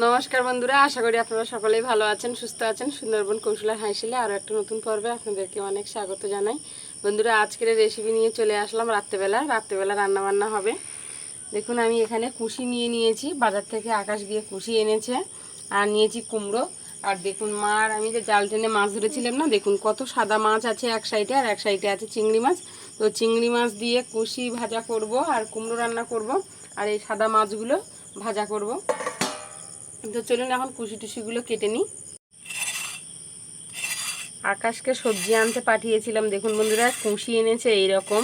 নমস্কার বন্ধুরা, আশা করি আপনারা সকলেই ভালো আছেন, সুস্থ আছেন। সুন্দরবন কৌশলের হাইশিলে আরও একটা নতুন পর্বে আপনাদেরকে অনেক স্বাগত জানাই। বন্ধুরা, আজকের রেসিপি নিয়ে চলে আসলাম রাত্রেবেলা রান্নাবান্না হবে। দেখুন, আমি এখানে কুশি নিয়েছি, বাজার থেকে আকাশ গিয়ে কুশি এনেছে, আর নিয়েছি কুমড়ো। আর দেখুন, আমি যে জাল টেনে মাছ ধরেছিলাম না, দেখুন কত সাদা মাছ আছে এক সাইডে, আর এক সাইডে আছে চিংড়ি মাছ। তো চিংড়ি মাছ দিয়ে কুশি ভাজা করব, আর কুমড়ো রান্না করব, আর এই সাদা মাছগুলো ভাজা করব। তো চলুন এখন কুশি টুসিগুলো কেটে নিই। আকাশকে সবজি আনতে পাঠিয়েছিলাম, দেখুন বন্ধুরা কুশি এনেছে এইরকম।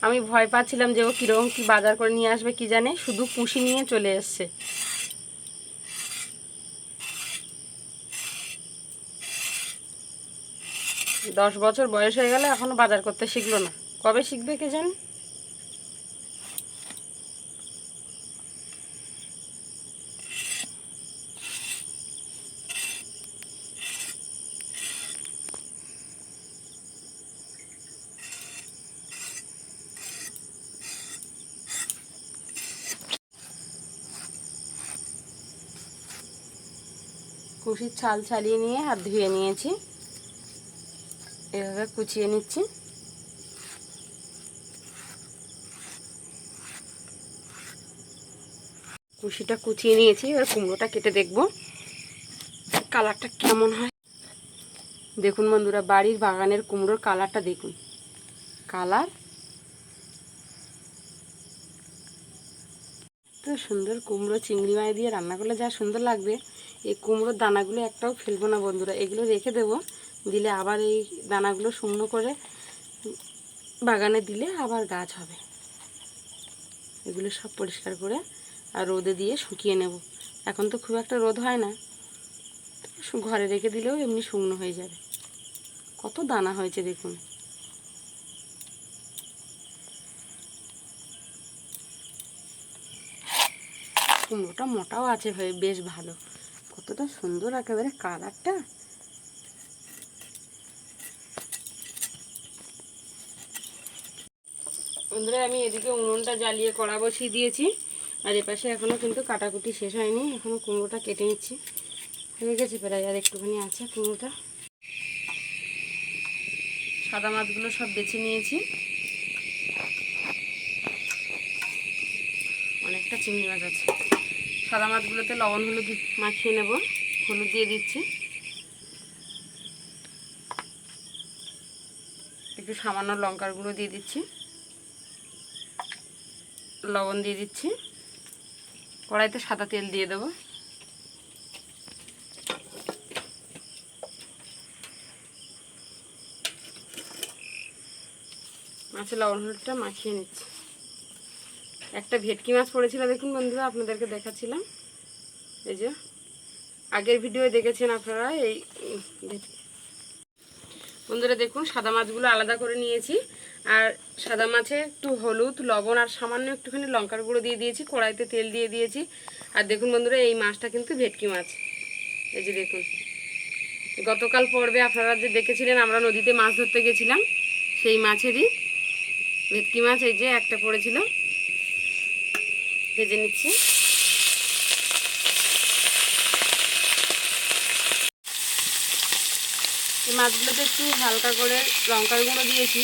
আমি ভয় পাচ্ছিলাম যে ও কীরকম কী বাজার করে নিয়ে আসবে কি জানে, শুধু কুশি নিয়ে চলে এসছে। দশ বছর বয়স হয়ে গেলে এখনও বাজার করতে শিখলো না, কবে শিখবে কে জানে। কুশির ছাল ছাড়িয়ে নিয়ে আর ধুয়ে নিয়েছি, এভাবে কুচিয়ে নিচ্ছি। কুশিটা কুচিয়ে নিয়েছি, এবার কুমড়োটা কেটে দেখব কালারটা কেমন হয়। দেখুন বন্ধুরা, বাড়ির বাগানের কুমড়োর কালারটা দেখুন, কালার তো সুন্দর। কুমড়ো চিংড়ি মাছ দিয়ে রান্না করলে যা সুন্দর লাগবে। এই কুমড়োর দানাগুলো একটাও ফেলবো না বন্ধুরা, এগুলো রেখে দেবো, দিলে আবার এই দানাগুলো শুকনো করে বাগানে দিলে আবার গাছ হবে। এগুলো সব পরিষ্কার করে আর রোদে দিয়ে শুকিয়ে নেব। এখন তো খুব একটা রোদ হয় না, ঘরে রেখে দিলেও এমনি শুকনো হয়ে যাবে। কত দানা হয়েছে দেখুন। কুমড়োটা মোটাও আছে, বেশ ভালো। কতটা সুন্দর একেবারে কালারটা। বন্ধুরা, আমি এদিকে উনুনটা জ্বালিয়ে কড়া বসিয়ে দিয়েছি, আর এপাশে এখনও কিন্তু কাটাকুটি শেষ হয়নি, এখনও কুমড়োটা কেটে নিচ্ছি। হয়ে গেছে প্রায়, আর একটুখানি আছে কুমড়োটা। সাদা মাছগুলো সব বেছে নিয়েছি, অনেকটা চিংড়ি মাছ আছে। সাদা মাছগুলোতে লবণ হলুদ মাখিয়ে নেব, হলুদ দিয়ে দিচ্ছি, একটু সামান্য লঙ্কার গুঁড়ো দিয়ে দিচ্ছি, লবণ দিয়ে দিচ্ছি। কড়াইতে সাদা তেল দিয়ে দেবো। মাছের লবণ হলুদটা মাখিয়ে নিচ্ছি। একটা ভেটকি মাছ পড়েছিল দেখুন বন্ধুরা, আপনাদেরকে দেখাচ্ছিলাম, এই যে আগের ভিডিও দেখেছেন আপনারা। এই বন্ধুরা দেখুন, সাদা মাছগুলো আলাদা করে নিয়েছি, আর সাদা মাছে একটু হলুদ লবণ আর সামান্য একটুখানি লঙ্কার গুঁড়ো দিয়ে দিয়েছি, কড়াইতে তেল দিয়ে দিয়েছি। আর দেখুন বন্ধুরা, এই মাছটা কিন্তু ভেটকি মাছ। এই যে দেখুন, গতকাল পর্বে আপনারা যে দেখেছিলেন আমরা নদীতে মাছ ধরতে গেছিলাম, সেই মাছেরই ভেটকি মাছ। এই যে একটা পড়েছিল, ভেজে নিচ্ছি। এই মাছগুলোতে একটু হালকা করে লঙ্কার গুঁড়ো দিয়েছি।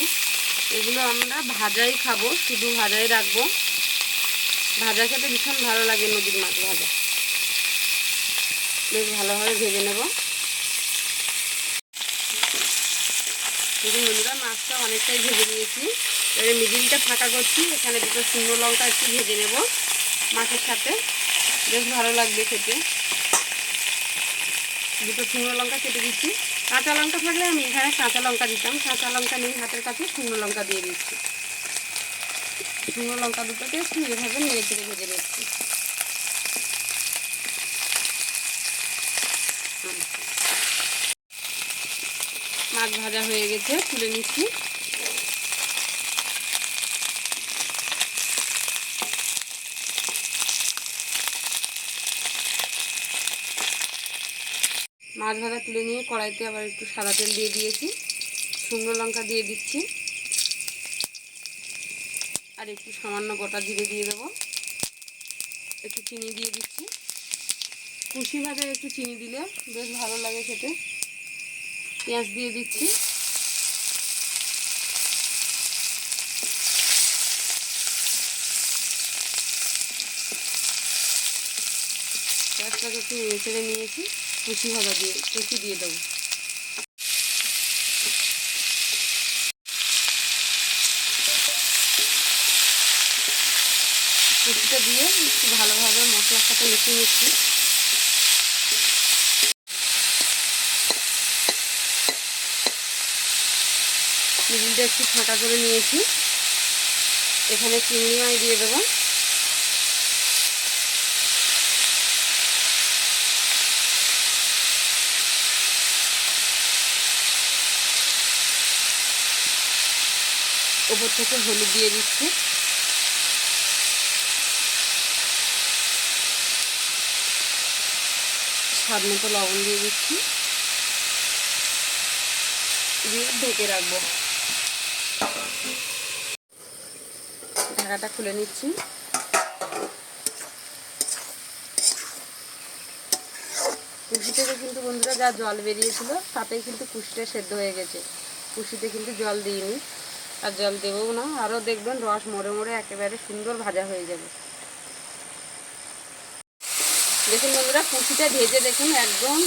এগুলো আমরা ভাজাই খাবো, শুধু ভাজাই রাখবো। ভাজা খেতে ভীষণ ভালো লাগে, নদীর মাছ ভাজা। বেশ ভালোভাবে ভেজে নেব। দেখুন বন্ধুরা, মাছটা অনেকটাই ভেজে নিয়েছি। এবারে মিডিলটা ফাঁকা করছি, এখানে দুটো শুকনো লঙ্কা একটু ভেজে নেব মাছের সাথে, বেশ ভালো লাগবে খেতে। দুটো শুকনো লঙ্কা কেটে দিচ্ছি। কাঁচা লঙ্কা থাকলে আমি এখানে কাঁচা লঙ্কা দিতাম, কাঁচা লঙ্কা নেই হাতের কাছে, শুকনো লঙ্কা দিয়ে দিচ্ছি। শুকনো লঙ্কা দুটোকে একটু এভাবে নেড়ে চেড়ে ভেজে নিচ্ছি। মাছ ভাজা হয়ে গেছে, তুলে নিচ্ছি। মাছ ভাজা তুলে নিয়ে কড়াইতে আবার একটু সাদা তেল দিয়ে দিয়েছি, শুকনো লঙ্কা দিয়ে দিচ্ছি, আর একটু সামান্য গোটা জিরে দিয়ে দেবো, একটু চিনি দিয়ে দিচ্ছি। কুশি ভাজা একটু চিনি দিলে বেশ ভালো লাগে খেতে। পেঁয়াজ দিয়ে দিচ্ছি। পেঁয়াজটাকে একটু নেড়ে চেড়ে নিয়েছি। কুশি ভাজা দিয়ে কুশি দিয়ে দেবো। কুচিটা দিয়ে একটু ভালোভাবে মশলার সাথে মিশিয়ে নিচ্ছি। মিডিলটা একটু ফাঁকা করে নিয়েছি। এখানে চিংড়ি মাছ দিয়ে দেবো। ওপর থেকে হলুদ দিয়ে দিচ্ছি। স্বাদ মতো লবণ দিয়ে দিচ্ছি। দিয়ে ঢেকে রাখবো। ঢাকাটা খুলে নিচ্ছি। কুশি থেকে কিন্তু বন্ধুরা যা জল বেরিয়েছিল তাতেই কিন্তু কুশিটা সেদ্ধ হয়ে গেছে। কুশিতে কিন্তু জল দিইনি, আর জল দেবও না। আরও দেখবেন রস মরে মরে একেবারে সুন্দর ভাজা হয়ে যাবে। দেখুন বন্ধুরা, কুশিটা ভেজে দেখুন একদম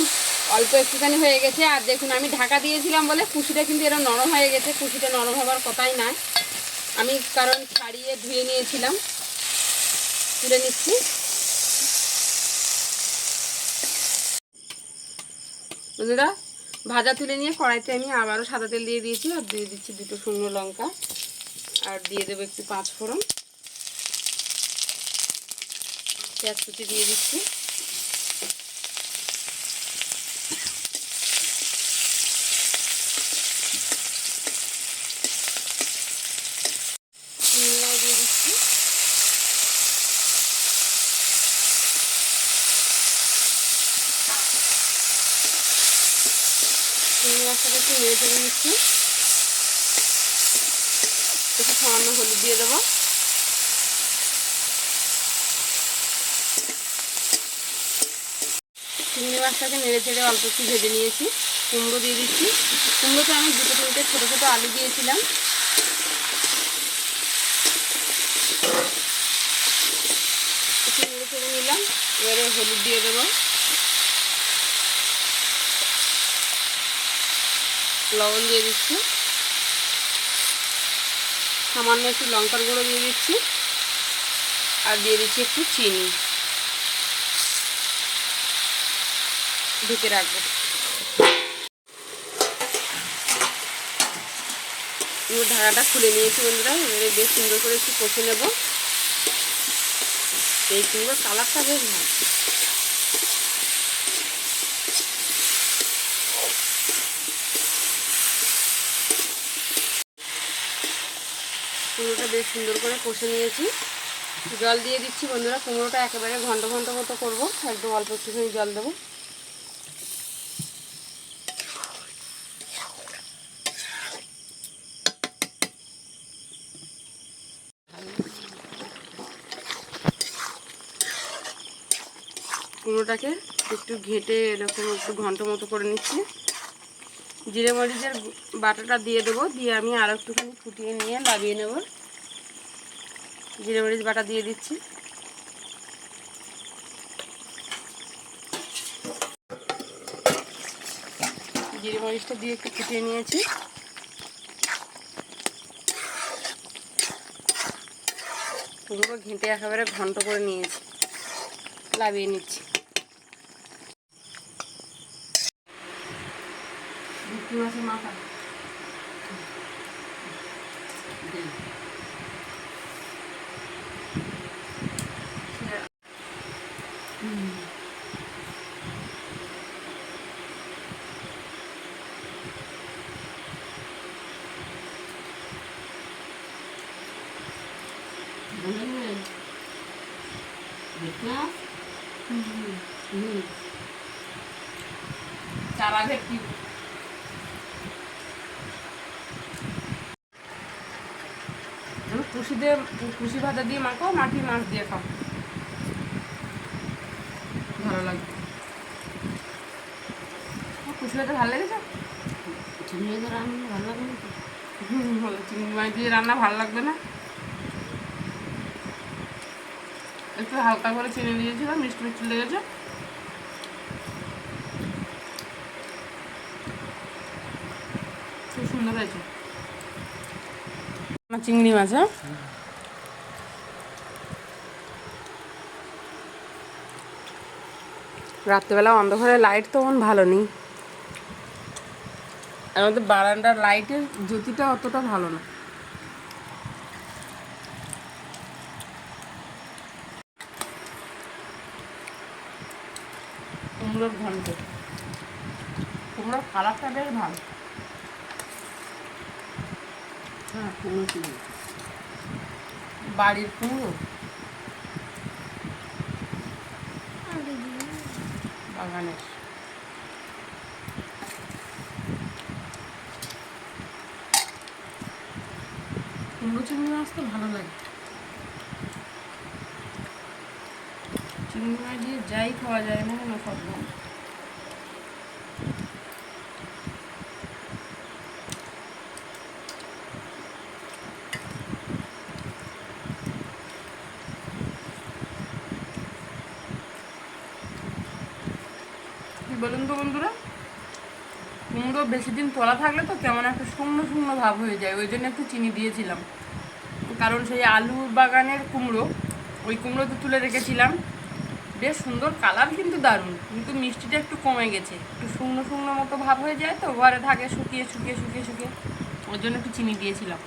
অল্প একটুখানি হয়ে গেছে। আর দেখুন আমি ঢাকা দিয়েছিলাম বলে কুশিটা কিন্তু এরকম নরম হয়ে গেছে। কুশিটা নরম হবার কথাই নয়, আমি কারণ ছাড়িয়ে ধুয়ে নিয়েছিলাম। তুলে নিচ্ছি। বন্ধুরা, ভাজা তুলে নিয়ে কড়াইতে আমি আবারও সাদা তেল দিয়ে দিয়েছি। আর দিয়ে দিচ্ছি 2টো শুকনো লঙ্কা, আর দিয়ে দেবো একটু 5 ফোড়ন। পেঁয়াজ কুচি দিয়ে দিচ্ছি। দিয়ে দিচ্ছি। চিংড়ি মাছটাকে একটু নেড়ে চেড়ে নিচ্ছি। একটু সামান্য হলুদ দিয়ে দেবো। চিংড়ি মাছটাকে নেড়ে চেড়ে অল্প একটু ভেজে নিয়েছি। কুমড়ো দিয়ে দিচ্ছি। কুমড়োতে আমি 2-3টে ছোটো ছোটো আলু দিয়েছিলাম। একটু নেড়ে চেড়ে নিলাম। এবারে হলুদ দিয়ে দেবো, লবণ দিয়ে দিচ্ছি, সামান্য একটু লঙ্কার গুঁড়ো দিয়ে দিচ্ছি, আর দিয়ে দিচ্ছি একটু চিনি। ঢেকে রাখবো। ঢাকাটা খুলে নিয়েছি বন্ধুরা। এবারে বেশ সুন্দর করে একটু কষে নেব। এই সুন্দর কালারটা বেশ ভালো। কুমড়োটা বেশ সুন্দর করে কষে নিয়েছি। জল দিয়ে দিচ্ছি বন্ধুরা। কুমড়োটা একেবারে ঘন্ট ঘন্ট মতো করবো, একদম অল্প একটুখানি জল দেবো। কুমড়োটাকে একটু ঘেঁটে এরকম একটু ঘন্ট মতো করে নিচ্ছি। জিরে মরিচের বাটাটা দিয়ে দেবো। দিয়ে আমি আরও একটুখানি ফুটিয়ে নিয়ে নামিয়ে নেব। জিরে মরিচ বাটা দিয়ে দিচ্ছি। জিরে মরিচটা দিয়ে একটু ফুটিয়ে নিয়েছি। কুমড়ো ঘেঁটে একেবারে ঘন্ট করে নিয়েছি, নামিয়ে নিচ্ছি। মাছের মাথা চারা ভেটকি। কুশি ভাজা দিয়ে মাখো, মাটির মাছ দিয়ে খাও, ভালো লাগবে। কৌশলাটা ভালো লেগেছে? চিংড়ি মাছ রান্না ভালো লাগে না? বলো চিংড়ি মাছ দিয়ে রান্না ভালো লাগবে না? একটু হালকা করে চিনি দিয়েছিলাম, মিষ্টি মিষ্টি লেগেছে। খুব সুন্দর হয়েছে চিংড়ি মাছ। হ্যাঁ, রাত্রেবেলা অন্ধকারে লাইট তো ভালো নেই, আমাদের বারান্দার লাইটের জ্যোতিটা অতটা ভালো না। কুমড়োর ঘন্ট, কুমড়োর কালারটা বেশ ভালো। হ্যাঁ, কুমড়ো চিংড়ি। বাড়ির কুমড়ো, বাগানের। কুমড়ো চিংড়ি মাছ তো ভালো লাগে, চিংড়ি মাছ দিয়ে যাই খাওয়া যায় না কেন সব ভালো। কি বলুন তো বন্ধুরা, কুমড়ো বেশি দিন তোলা থাকলে তো কেমন একটা শুকনো শুকনো ভাব হয়ে যায়, ওই জন্য একটু চিনি দিয়েছিলাম। কারণ সেই আলুর বাগানের কুমড়ো, ওই কুমড়ো তো তুলে রেখেছিলাম, বেশ সুন্দর কালার কিন্তু দারুণ, কিন্তু মিষ্টিটা একটু কমে গেছে, একটু শুকনো শুকনো মতো ভাব হয়ে যায় তো, ঘরে থাকে শুকিয়ে শুকিয়ে শুকিয়ে শুকিয়ে, ওই জন্য একটু চিনি দিয়েছিলাম।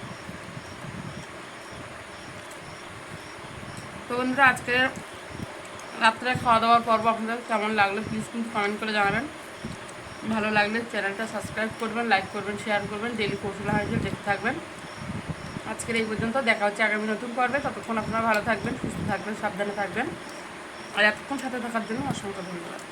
তো বন্ধুরা, আজকে রাত্রে খাওয়া দাওয়ার পর্ব আপনাদের কেমন লাগলো প্লিজ কিন্তু কমেন্ট করে জানাবেন। ভালো লাগলে চ্যানেলটা সাবস্ক্রাইব করবেন, লাইক করবেন, শেয়ার করবেন, ডেইলি কৌশল হাইজেল দেখতে থাকবেন। আজকের এই পর্যন্ত, দেখা হচ্ছে আগামী নতুন পর্বে। ততক্ষণ আপনারা ভালো থাকবেন, সুস্থ থাকবেন, সাবধানে থাকবেন, আর এতক্ষণ সাথে থাকার জন্য অসংখ্য ধন্যবাদ।